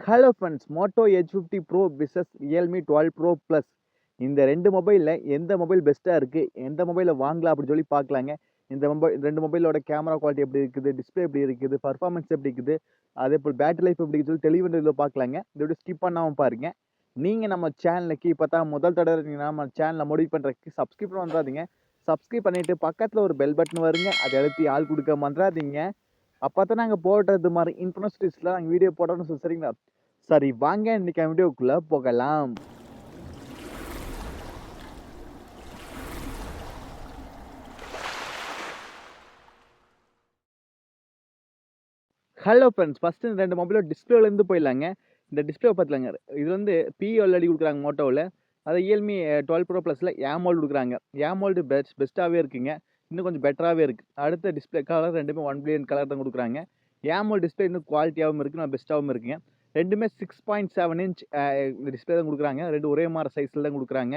Hello friends, Moto H50 pro versus Realme 12 pro plus. இந்த ரெண்டு மொபைலில் எந்த மொபைல் பெஸ்ட்டாக இருக்குது, எந்த மொபைலை வாங்கலாம் அப்படின்னு சொல்லி பார்க்கலாங்க. இந்த ரெண்டு மொபைலோட கேமரா குவாலிட்டி எப்படி இருக்குது, டிஸ்பிளே எப்படி இருக்குது, பர்ஃபார்மன்ஸ் எப்படி இருக்குது, அதே போல் பேட்டரி லைஃப் எப்படி சொல்லி தெளிவான இதில் பார்க்கலாங்க. இதோட ஸ்கிப் பண்ணாமல் பாருங்க. நீங்கள் நம்ம சேனலுக்கு இப்போ தான் முதல் தடவை இருந்தீங்கன்னா நம்ம சேனலை முடிவு பண்ணுறதுக்கு சப்ஸ்கிரைப் பண்ண வந்துடாதீங்க. சப்ஸ்கிரைப் பண்ணிவிட்டு பக்கத்தில் ஒரு பெல் பட்டன் வருங்க, அதை அழுத்தி ஆள் கொடுக்க வந்துடாதீங்க. அப்போ தான் நாங்கள் போடுறது மாதிரி இன்ஃபர்மேஷன்ஸில் நாங்கள் வீடியோ போடணும்னு சொல்லி சரிங்களா. சரி வாங்க இன்னைக்கு வீடியோக்குள்ளே போகலாம். ஹலோ ஃப்ரெண்ட்ஸ், ஃபஸ்ட்டு இந்த ரெண்டு மொபைலோட டிஸ்பிளேலேருந்து போயிடலாங்க. இந்த டிஸ்பிளே பார்த்துலாங்க. இது வந்து POLED கொடுக்குறாங்க மோட்டோவில். அதை ரியல்மி 12 ப்ரோ ப்ளஸில் AMOLED கொடுக்குறாங்க. AMOLED பெஸ்ட்டாகவே இருக்குங்க, இன்னும் கொஞ்சம் பெட்டராகவே இருக்குது. அடுத்த டிஸ்பிளே கலர் ரெண்டுமே 1 பில்லியன் கலர் தான் கொடுக்குறாங்க. AMOLED டிஸ்பிளே இன்னும் குவாலிட்டியாகவும் இருக்குது, நான் பெஸ்ட்டாகவும் இருக்குங்க. ரெண்டுமே 6.7 இன்ச் இந்த டிஸ்பிளே தான் கொடுக்குறாங்க. ரெண்டு ஒரே மாதிரி சைஸில் தான் கொடுக்குறாங்க.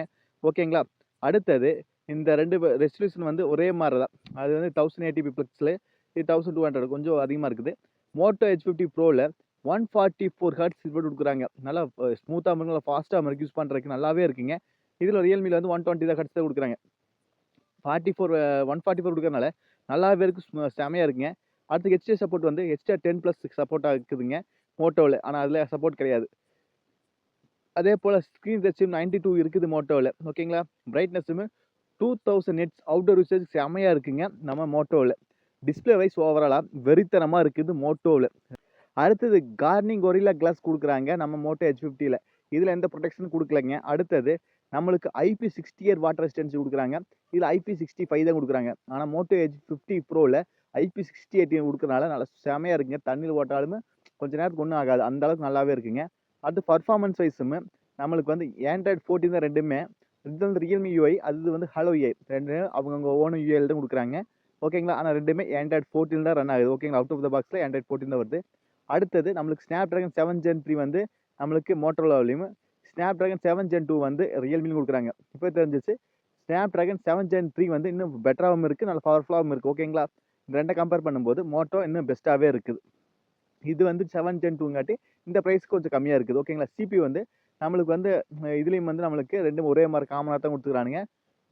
ஓகேங்களா. அடுத்தது இந்த ரெண்டு ரெசல்யூஷன் வந்து ஒரே மாதிரி தான். அது வந்து 1080p பிக்சல், இது 1200 கொஞ்சம் அதிகமாக இருக்குது. மோட்டோ H50 ப்ரோவில் 144 ஹர்ட்ஸ் இது கொடுக்குறாங்க. நல்லா ஸ்மூத்தாக இருக்குது, நல்லா ஃபாஸ்ட்டாக இருக்குது, யூஸ் பண்ணுறதுக்கு நல்லாவே இருக்குங்க. இதில் ரியல்மியில் வந்து 120 ஹர்ட்ஸ் தான் கொடுக்குறாங்க. 144 கொடுக்குறதுனால நல்லாவே இருக்குது, செமையாக இருக்குங்க. அடுத்து HDR சப்போர்ட் வந்து HDR10+ சப்போர்ட்டாக இருக்குதுங்க மோட்டோவில், ஆனால் அதில் சப்போர்ட் கிடையாது. அதே போல் ஸ்க்ரீன் டச்சும் 92 இருக்குது மோட்டோவில். ஓகேங்களா. பிரைட்னஸும் 2000 நெட்ஸ் அவுட்டோர் யூசேஜ் செமையாக இருக்குங்க நம்ம மோட்டோவில். டிஸ்பிளே வைஸ் ஓவராலாக வெறித்தனமாக இருக்குது மோட்டோவில். அடுத்தது கார்னிங் கொரில்லா கிளாஸ் கொடுக்குறாங்க நம்ம மோட்டோ H50யில். இதில் எந்த ப்ரொடெக்ஷனும் கொடுக்கலைங்க. அடுத்தது நம்மளுக்கு IP68 வாட்டர் ரெசிஸ்டன்சி கொடுக்குறாங்க. இதில் IP65 தான் கொடுக்குறாங்க. ஆனால் மோட்டோ H50 ப்ரோவில் IP68 கொடுக்குறனால நல்லா செமையாக இருக்குங்க. தண்ணியில் போட்டாலுமே கொஞ்சம் நேரத்துக்கு ஒன்றும் ஆகாது, அந்த அளவுக்கு நல்லாவே இருக்குங்க. அடுத்து பர்ஃபார்மன்ஸ் வைஸுமே நம்மளுக்கு வந்து Android 14 தான் ரெண்டுமே. இது வந்து ரியல்மி UI, அது வந்து ஹலோ UI, ரெண்டு அவங்கவுங்க ஓன் UIL தான் கொடுக்குறாங்க. ஓகேங்களா. ஆனால் ரெண்டுமே Android 14 தான் ரன் ஆகுது. ஓகேங்களா. அவுட் ஆஃப் த பாக்ஸில் Android 14 தான் வருது. அடுத்தது நம்மளுக்கு Snapdragon 7 Gen 3 வந்து நம்மளுக்கு மோட்டோரோலாவிலையும், Snapdragon 7 Gen 2 வந்து ரியல்மியும் கொடுக்குறாங்க. இப்போ தெரிஞ்சிச்சு Snapdragon 7 Gen 3 வந்து இன்னும் பெட்டராகவும் இருக்குது, நல்ல பவர்ஃபுல்லாகவும் இருக்குது. ஓகேங்களா. இந்த ரெண்டை கம்பேர் பண்ணும்போது மோட்டோ இன்னும் பெஸ்ட்டாகவே இருக்குது. இது வந்து 7 Gen 2 இந்த ப்ரைஸ் கொஞ்சம் கம்மியாக இருக்குது. ஓகேங்களா. CPU வந்து நம்மளுக்கு வந்து இதுலேயும் வந்து நம்மளுக்கு ரெண்டும் ஒரே மாதிரி காமனாக தான் கொடுத்துக்கிறானுங்க.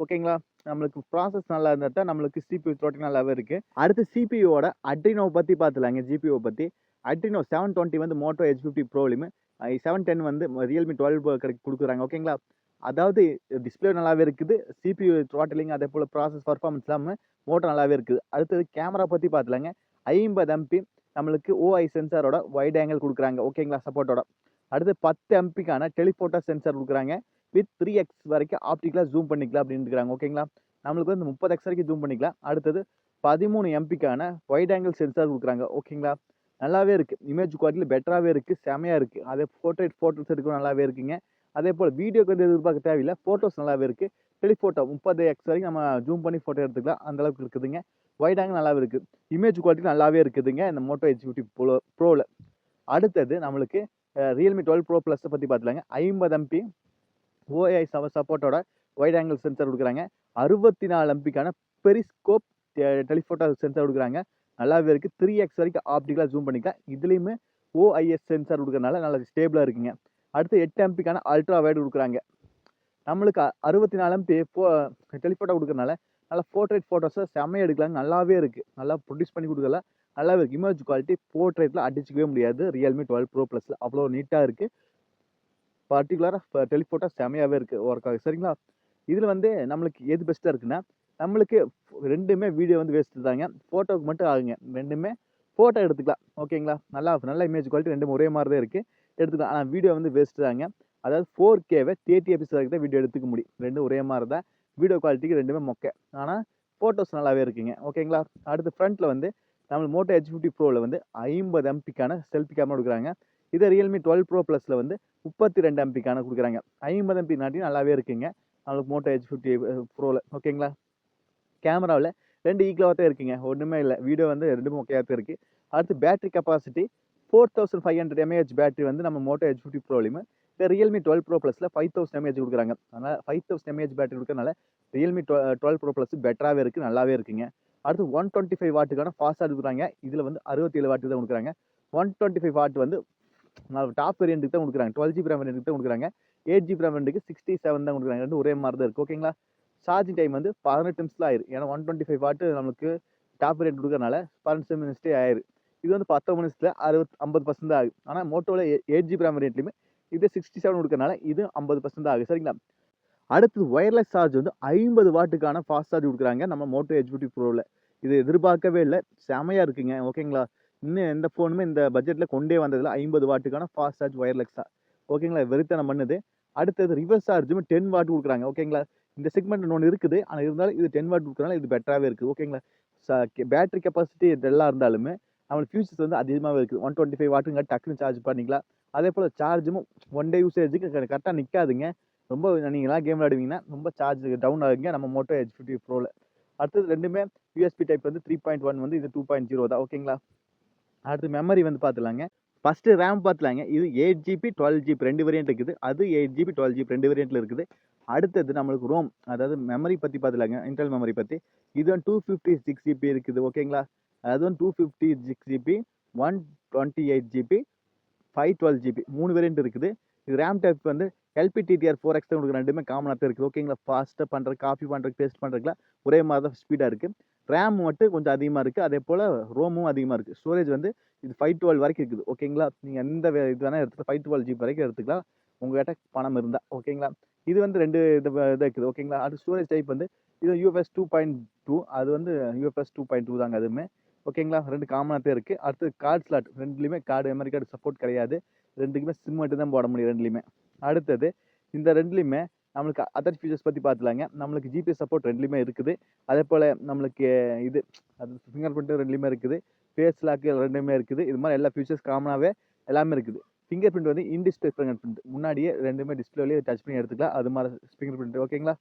ஓகேங்களா. நம்மளுக்கு ப்ராசஸ் நல்லா இருந்தால் தான் நம்மளுக்கு CPU த்ரோட்டிங் நல்லாவே இருக்குது. அடுத்து CPUவோட அட்ரினோவை பற்றி பார்த்துலாங்க. GPU பற்றி அட்ரினோ 720 வந்து மோட்டோ H50 ப்ரோலையுமே, 710 வந்து ரியல்மி 12 கொடுக்குறாங்க. ஓகேங்களா. அதாவது டிஸ்பிளே நல்லாவே இருக்குது, CPU த்ரோட்டலிங் அதே போல் ப்ராசஸ் பர்ஃபார்மன்ஸ் இல்லாமல் மோட்டோ நல்லாவே இருக்குது. அடுத்தது கேமரா பற்றி பார்த்துலாங்க. 50 MP நம்மளுக்கு OI சென்சாரோட வைட் ஆங்கிள் கொடுக்குறாங்க. ஓகேங்களா. சப்போர்ட்டோட. அடுத்து 10 MPக்கான டெலிஃபோட்டோ சென்சார் கொடுக்குறாங்க. வித் 3x வரைக்கும் ஆப்டிக்கலாக ஜூம் பண்ணிக்கலாம் அப்படின்னு இருக்கிறாங்க. ஓகேங்களா. நம்மளுக்கு வந்து 30x வரைக்கும் ஜூம் பண்ணிக்கலாம். அடுத்தது 13 MPக்கான வைட் ஆங்கிள் சென்சார் கொடுக்குறாங்க. ஓகேங்களா. நல்லாவே இருக்குது, இமேஜ் குவாலிட்டியில் பெட்டராகவே இருக்குது, செமையாக இருக்குது. அதே ஃபோட்டோஸ் எடுக்க நல்லாவே இருக்குங்க. அதே போல் வீடியோக்கு வந்து எதிர்பார்க்க தேவையில்லை, ஃபோட்டோஸ் நல்லாவே இருக்குது. டெலிஃபோட்டோ 30x வரைக்கும் நம்ம ஜூம் பண்ணி ஃபோட்டோ எடுத்துக்கலாம், அந்தளவுக்கு இருக்குதுங்க. வைட் ஆங்கிள் நல்லாவே இருக்குது, இமேஜ் குவாலிட்டி நல்லாவே இருக்குதுங்க இந்த மோட்டோ H50 ப்ரோவில். அடுத்தது நம்மளுக்கு ரியல்மி 12 ப்ரோ ப்ளஸை பற்றி பார்த்துலாங்க. 50 MP OI சப்போர்ட்டோட வைட் ஆங்கிள் சென்சார் கொடுக்குறாங்க. 64 MPக்கான பெரிஸ்கோப் டெலிஃபோட்டோ சென்சார் கொடுக்குறாங்க. நல்லாவே இருக்குது. 3x வரைக்கும் ஆப்டிக்கலாக ஜூம் பண்ணிக்கலாம். இதுலேயுமே OIS சென்சார் கொடுக்குறதுனால நல்லா ஸ்டேபிளாக இருக்குங்க. அடுத்து 8 MPக்கான அல்ட்ரா வைடு கொடுக்குறாங்க. நம்மளுக்கு 64 MP டெலிஃபோட்டோ கொடுக்குறதுனால நல்லா ஃபோட்டோஸை செம்மையாக எடுக்கலாம், நல்லாவே இருக்குது. நல்லா ப்ரொடியூஸ் பண்ணி கொடுக்கல, நல்லாவே இருக்குது. இமேஜ் குவாலிட்டி போர்ட்ரேட்டில் அடிச்சிக்கவே முடியாது ரியல்மி 12 ப்ரோ ப்ளஸில், அவ்வளோ நீட்டாக இருக்குது. பர்டிகுலராக டெலிஃபோட்டோ செமையாகவே இருக்குது, ஒர்க் ஆகுது. சரிங்களா. இதில் வந்து நம்மளுக்கு எது பெஸ்ட்டாக இருக்குன்னா, நம்மளுக்கு ரெண்டுமே வீடியோ வந்து வேஸ்ட்டு தாங்க, ஃபோட்டோவுக்கு மட்டும் ஆகுங்க. ரெண்டுமே ஃபோட்டோ எடுத்துக்கலாம். ஓகேங்களா. நல்ல இமேஜ் குவாலிட்டி ரெண்டும் ஒரே மாதிரி தான் இருக்குது, எடுத்துக்கலாம். ஆனால் வீடியோ வந்து வேஸ்ட்டு தாங்க. அதாவது 4Kவை 30 fps வரைக்கும் தான் வீடியோ எடுத்துக்க முடியும். ரெண்டும் ஒரே மாதிரி தான், வீடியோ குவாலிட்டிக்கு ரெண்டுமே மொக்கை, ஆனால் ஃபோட்டோஸ் நல்லாவே இருக்குங்க. ஓகேங்களா. அடுத்து ஃப்ரண்ட்டில் வந்து நம்மளுக்கு மோட்டோ H50 ப்ரோவில் வந்து 50 MPக்கான செல்ஃபி கேமரா கொடுக்குறாங்க. இதே ரியல்மி 12 ப்ரோ ப்ளஸில் வந்து 32 MPக்கான கொடுக்குறாங்க. 50 MP நாட்டி நல்லாவே இருக்குங்க நம்மளுக்கு மோட்டோ H50 ப்ரோவில். ஓகேங்களா. கேமராவில் ரெண்டு ஈக்குவலாக தான் இருக்குங்க, ஒன்றுமே இல்லை. வீடியோ வந்து ரெண்டுமே மொக்கையாக தான் இருக்குது. அடுத்து பேட்டரி கெப்பாசிட்டி 4500 mAh பேட்டரி வந்து நம்ம மோட்டோ H50 ப்ரோலையுமே, இந்த ரியல்மி 12 ப்ரோ ப்ளஸில் 5000 mAh கொடுக்குறாங்க. அதனால் 5000 mAh பேட்டரி கொடுக்கறனால ரியல்மி 12 ப்ரோ ப்ளஸ் பெட்டராகவே இருக்குது, நல்லாவே இருக்குங்க. அடுத்து 125 வாட்டுக்கான ஃபாஸ்ட் சார்ஜ் கொடுக்குறாங்க. இதில் வந்து 67 வாட்டு தான் கொடுக்குறாங்க. 125 வாட் வந்து டாப் வேரியண்ட்டுக்கு தான் கொடுக்குறாங்க. 12 GB RAM வேரியண்ட்டுக்கு தான் கொடுக்குறாங்க. 8 GB RAM வேரியண்ட்டுக்கு 67 தான் கொடுக்குறாங்க. ரெண்டும் ஒரே மாதிரி தான் இருக்குது. ஓகேங்களா? சார்ஜிங் டைம் வந்து 18 நிமிஷத்தில் ஆயிரும். ஏன்னா 125 வாட் நமக்கு டாப் வேரியண்ட் கொடுக்கறனால 18 நிமிஷத்தே ஆயிரும். இது வந்து 19 நிமிஷத்தில் 50% ஆகும். ஆனால் மோட்டோவில் 8 GB RAM வேரியண்ட்லையுமே இது 67 கொடுக்கறனால இது 50% ஆகும். சரிங்களா? அடுத்தது ஒயர்லெஸ் சார்ஜ் வந்து 50 வாட்டுக்கான ஃபாஸ்ட் சார்ஜ் கொடுக்குறாங்க நம்ம மோட்டோ H50 ப்ரோவில். இது எதிர்பார்க்கவே இல்லை, செமையாக இருக்குங்க. ஓகேங்களா? இன்னும் எந்த ஃபோனுமே இந்த பட்ஜெட்டில் கொண்டே வந்ததில்ல. 50 வாட்டுக்கான ஃபாஸ்ட் சார்ஜ் ஒயர்லெஸ்ஸாக. ஓகேங்களா? வெறித்தனம் பண்ணுது. அடுத்தது ரிவர்ஸ் சார்ஜும் 10 வாட் கொடுக்குறாங்க. ஓகேங்களா? இந்த செக்மெண்ட் ஒன்று இருக்குது, ஆனால் இருந்தாலும் இது 10 வாட் கொடுக்குறனால இது பெட்டராகவே இருக்குது. ஓகேங்களா? பேட்டரி கெப்பாசிட்டி இதெல்லாம் இருந்தாலுமே நம்மளுக்கு ஃபியூச்சர்ஸ் வந்து அதிகமாகவே இருக்குது. 125 வாட்டுங்க டக்குன்னு சார்ஜ் பண்ணிக்கலாம். அதே போல் சார்ஜும் ஒன் டே யூசேஜுக்கு கரெக்டாக நிற்காதுங்க. ரொம்ப நீங்களாம் கேம் விளையாடுவீங்கன்னா ரொம்ப சார்ஜ் டவுன் ஆகுங்க நம்ம மோட்டோ H50 ப்ரோவில். அடுத்தது ரெண்டுமே யூஎஸ்பி டைப் வந்து 3.1 வந்து இது 2.0 தான். ஓகேங்களா? அடுத்து மெமரி வந்து பார்த்துலாங்க. First RAM பார்த்துலாங்க. இது 8GB 12GB ரெண்டு வேரியண்ட் இருக்குது. அது 8GB 12GB ரெண்டு வேரியண்ட்டில் இருக்குது. அடுத்தது நம்மளுக்கு ரோம், அதாவது மெமரி பற்றி பார்த்துலாங்க. இன்டெல் மெமரி பற்றி இது வந்து 256GB இருக்குது. ஓகேங்களா? அது வந்து 256GB 128GB 512GB 3 வேரியண்ட் இருக்குது. இது ரேம் டைப் வந்து LPDDR4X தான் உங்களுக்கு ரெண்டுமே காமனாக தான் இருக்குது. ஓகேங்களா? ஃபாஸ்ட்டாக பண்ணுறது, காப்பி பண்ணுறது, பேஸ்ட் பண்ணுறதுக்குலாம் ஒரே மாதிரி தான் ஸ்பீடாக இருக்குது. ரேம் மட்டும் கொஞ்சம் அதிகமாக இருக்குது. அதே போல் ரோமும் அதிகமாக இருக்குது. ஸ்டோரேஜ் வந்து இது 512 வரைக்கும் இருக்குது. ஓகேங்களா? நீங்கள் எந்த இது வேணால் எடுத்துக்கலாம். 512GB வரைக்கும் எடுத்துக்கலாம் உங்கள்கிட்ட பணம் இருந்தால். ஓகேங்களா? இது வந்து ரெண்டு இது இருக்குது. ஓகேங்களா? அது ஸ்டோரேஜ் டைப் வந்து இது UFS 2.2, அது வந்து UFS 2.2 தாங்க அதுவுமே. ஓகேங்களா? ரெண்டு காமனாக தான் இருக்குது. அடுத்து கார்டு ஸ்லாட் ரெண்டுலேயுமே மெமரி கார்டு சப்போர்ட் கிடையாது. ரெண்டுக்குமே சிம் மட்டும் தான் போட முடியும் ரெண்டுலேயுமே. அடுத்தது இந்த ரெண்டுலேயுமே நம்மளுக்கு அதர் ஃபீச்சர்ஸ் பற்றி பார்த்துலாங்க. நம்மளுக்கு ஜிபிஎஸ் சப்போர்ட் ரெண்டுலேயுமே இருக்குது. அதே போல் நம்மளுக்கு இது அது ஃபிங்கர் பிரிண்ட் ரெண்டுலேயுமே இருக்குது. ஃபேஸ் லாக்கு ரெண்டுமே இருக்குது. இது மாதிரி எல்லா ஃபீச்சர்ஸ் காமனாகவே எல்லாமே இருக்குது. ஃபிங்கர் பிரிண்ட் வந்து இன்டிஸ்பிளே ஃபிங்கர் பிரிண்ட், முன்னாடியே ரெண்டுமே டிஸ்பிளேலேயே டச் பண்ணி எடுத்துக்கலாம். அது மாதிரி ஃபிங்கர் பிரிண்ட். ஓகேங்களா?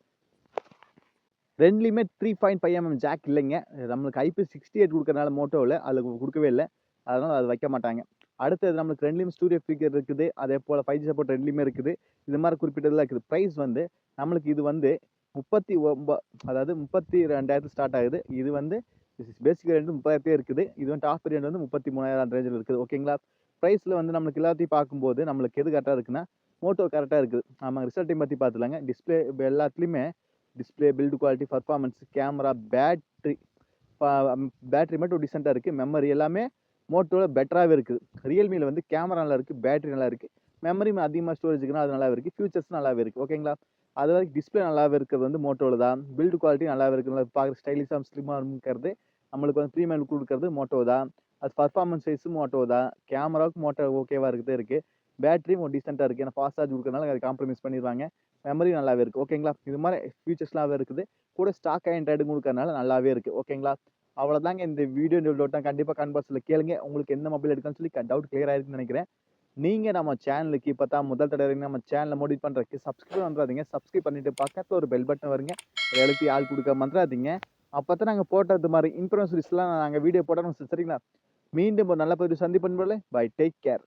ரெண்டுலேயுமே 3.5mm ஜாக் இல்லைங்க. நம்மளுக்கு IP68 கொடுக்கறனால மோட்டோவில் அதில் கொடுக்கவே இல்லை. அதனால் அது வைக்க மாட்டாங்க. அடுத்தது நம்மளுக்கு ரெண்டுலேயும் ஸ்டூடியோ ஸ்பீக்கர் இருக்குது. அதே போல் 5G சப்போர்ட் ரெண்டுலேயுமே இருக்குது. இது மாதிரி குறிப்பிட்டதெல்லாம் இருக்குது. ப்ரைஸ் வந்து நம்மளுக்கு இது வந்து 39, அதாவது 32,000 ஸ்டார்ட் ஆகுது. இது வந்து பேசிக் வேரியண்ட் 30,000 இருக்குது. இது வந்து டாப் வேரியண்ட் வந்து 33,000 ரேஞ்சில் இருக்குது. ஓகேங்களா? ப்ரைஸில் வந்து நம்மளுக்கு எல்லாத்தையும் பார்க்கும்போது நம்மளுக்கு எது கரெக்டாக இருக்குன்னா மோட்டோ கரெக்டாக இருக்குது. ஆமாங்க. ரிசல்ட்டையும் பற்றி பார்த்துலாங்க. டிஸ்பிளே எல்லாத்துலேயுமே display, build quality, performance, camera, battery மட்டும் டீசெண்டாக இருக்குது. மெமரி எல்லாமே மோட்டோவில் பெட்டராகவே இருக்குது. ரியல்மியில் வந்து கேமரா நல்லா இருக்குது, பேட்டரி நல்லா இருக்குது, மெமரி அதிகமாக ஸ்டோரேஜ் இருக்குன்னா அது நல்லாவே இருக்குது, ஃபியூச்சர்ஸ் நல்லாவே இருக்குது. ஓகேங்களா? அது வரைக்கும் டிஸ்பிளே நல்லாவே இருக்கிறது வந்து மோட்டோவில் தான். பில்டு குவாலிட்டி நல்லாவே இருக்குது. நல்லா பார்க்குற ஸ்டைலிஷாக ஸ்லிம்மாக இருக்கிறது நம்மளுக்கு வந்து ப்ரீமியம் லுக் கொடுக்குறது மோட்டோ தான். அது பர்ஃபார்மன்ஸ் வைஸும் மோட்டோ தான். கேமராவுக்கு மோட்டோ ஓகேவாக இருக்குது. பேட்டரியும் டீசெண்டாக இருக்குது. ஏன்னா ஃபாஸ்ட் சார்ஜ் கொடுக்கறனால அதை காம்ப்ரமைஸ் பண்ணிடுவாங்க. மெமரி நல்லாவே இருக்குது. ஓகேங்களா? இது மாதிரி ஃபீச்சர்ஸ்லாவே இருக்குது. கூட ஸ்டாக் ஆண்ட்ராய்டு கொடுக்கறனால நல்லாவே இருக்குது. ஓகேங்களா? அவ்வளோதாங்க இந்த வீடியோ டவுட்டாக கண்டிப்பாக கமெண்ட் பாக்ஸில் கேளுங்க. உங்களுக்கு எந்த மொபைல் எடுக்கணும்னு சொல்லி டவுட் கிளியர் ஆயிருக்குன்னு நினைக்கிறேன். நீங்கள் நம்ம சேனலுக்கு இப்போ தான் முதல் தடவை நம்ம சேனலை மோடிட் பண்ணுறதுக்கு சப்ஸ்கிரைப் பண்ணுறாதீங்க. சப்ஸ்கிரைப் பண்ணிவிட்டு பக்கத்தில் ஒரு பெல் பட்டன் வருங்க. எழுப்பி ஆள் கொடுக்க மறந்துடாதீங்க. அப்போ தான் நாங்கள் போட்டது மாதிரி இன்ஃபர்மேஷன்ஸ்லாம் நாங்கள் வீடியோ போட்டோம். சரிங்களா? மீண்டும் ஒரு நல்ல பதிவு சந்திப்பேன். Bye, take care.